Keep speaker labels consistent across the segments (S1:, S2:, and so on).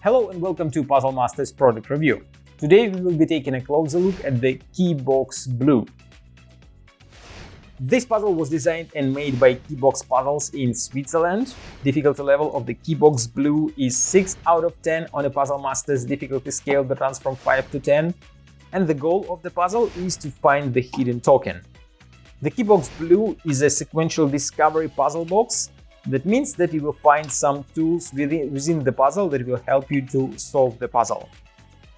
S1: Hello and welcome to Puzzle Masters product review. Today we will be taking a closer look at the Keybox Blue. This puzzle was designed and made by Keybox Puzzles in Switzerland. Difficulty level of the Keybox Blue is 6 out of 10 on a Puzzle Masters difficulty scale that runs from 5 to 10. And the goal of the puzzle is to find the hidden token. The Keybox Blue is a sequential discovery puzzle box. That means that you will find some tools within the puzzle that will help you to solve the puzzle.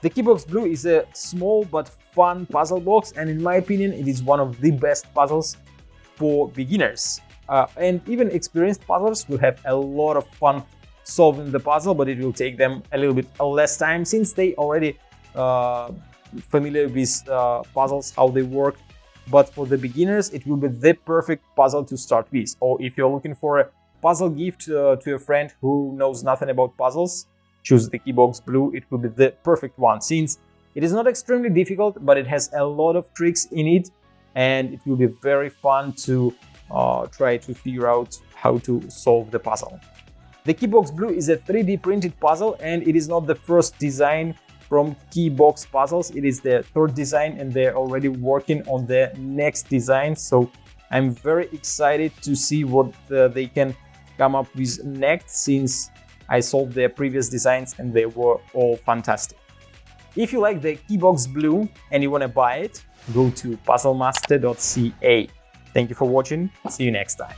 S1: The Keybox Blue is a small but fun puzzle box, and in my opinion it is one of the best puzzles for beginners. And even experienced puzzlers will have a lot of fun solving the puzzle, but it will take them a little bit less time since they already familiar with puzzles, how they work. But for the beginners it will be the perfect puzzle to start with. Or if you're looking for a puzzle gift to a friend who knows nothing about puzzles, choose the Keybox Blue. It will be the perfect one since it is not extremely difficult, but it has a lot of tricks in it, and it will be very fun to try to figure out how to solve the puzzle. The Keybox Blue is a 3D printed puzzle, and it is not the first design from Keybox Puzzles. It is their third design, and they're already working on their next design. So I'm very excited to see what they can come up with next, since I solved their previous designs and they were all fantastic. If you like the Keybox Blue and you want to buy it, go to puzzlemaster.ca. Thank you for watching. See you next time.